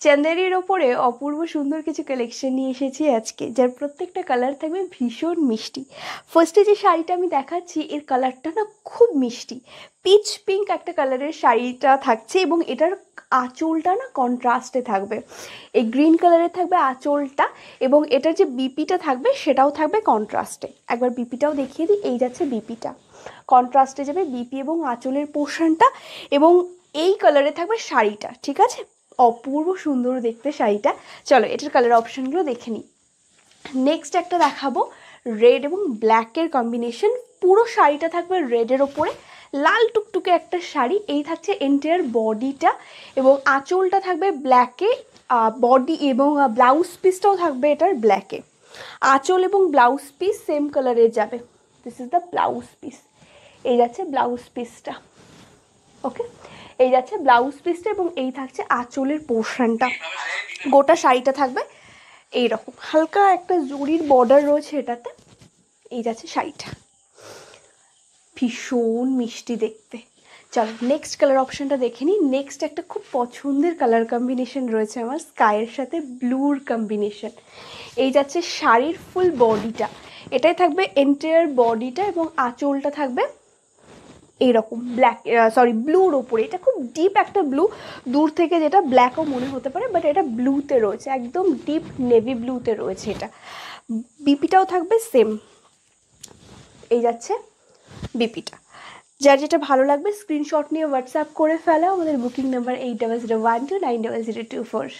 চান্দেরির ওপরে অপূর্ব সুন্দর কিছু কালেকশন নিয়ে এসেছি আজকে, যার প্রত্যেকটা কালার থাকবে ভীষণ মিষ্টি। ফার্স্টে যে শাড়িটা আমি দেখাচ্ছি এর কালারটা না খুব মিষ্টি, পিচ পিঙ্ক একটা কালারের শাড়িটা থাকছে এবং এটার আঁচলটা না কন্ট্রাস্টে থাকবে। এই গ্রিন কালারের থাকবে আঁচলটা এবং এটার যে বিপিটা থাকবে সেটাও থাকবে কন্ট্রাস্টে। একবার বিপিটাও দেখিয়ে দিই, এই যাচ্ছে বিপিটা, কন্ট্রাস্টে যাবে বিপি এবং আঁচলের পোর্শনটা, এবং এই কালারে থাকবে শাড়িটা। ঠিক আছে, অপূর্ব সুন্দর দেখতে শাড়িটা। চলো এটার কালার অপশানগুলো দেখে নিই। নেক্সট একটা দেখাবো রেড এবং ব্ল্যাকের কম্বিনেশন। পুরো শাড়িটা থাকবে রেডের ওপরে, লাল টুকটুকে একটা শাড়ি। এই থাকছে এন্টায়ার বডিটা এবং আঁচলটা থাকবে ব্ল্যাকে, বডি এবং ব্লাউজ পিসটাও থাকবে এটার ব্ল্যাকে। আঁচল এবং ব্লাউজ পিস সেম কালারে যাবে। This is the blouse piece, এই যাচ্ছে ব্লাউজ পিসটা। ওকে, এই যাচ্ছে ব্লাউজ পিসটা এবং এই থাকছে আঁচলের পোর্শনটা। গোটা শাড়িটা থাকবে এইরকম, হালকা একটা জরির বর্ডার রয়েছে এটাতে। এই যাচ্ছে শাড়িটা, ভীষণ মিষ্টি দেখতে। চলো নেক্সট কালার অপশানটা দেখে নিই। নেক্সট একটা খুব পছন্দের কালার কম্বিনেশন রয়েছে আমার, স্কাইয়ের সাথে ব্লুর কম্বিনেশন। এই যাচ্ছে শাড়ির ফুল বডিটা, এটাই থাকবে এন্টায়ার বডিটা এবং আঁচলটা থাকবে এইরকম ব্ল্যাক, ব্লুর ওপরে। এটা খুব ডিপ একটা ব্লু, দূর থেকে যেটা ব্ল্যাকও মনে হতে পারে, বাট এটা ব্লুতে রয়েছে, একদম ডিপ নেভি ব্লুতে রয়েছে এটা। বিপিটাও থাকবে সেম, এই যাচ্ছে বিপিটা। যার যেটা ভালো লাগবে স্ক্রিনশট নিয়ে হোয়াটসঅ্যাপ করে ফেলো। আমাদের বুকিং নাম্বার 8001290024।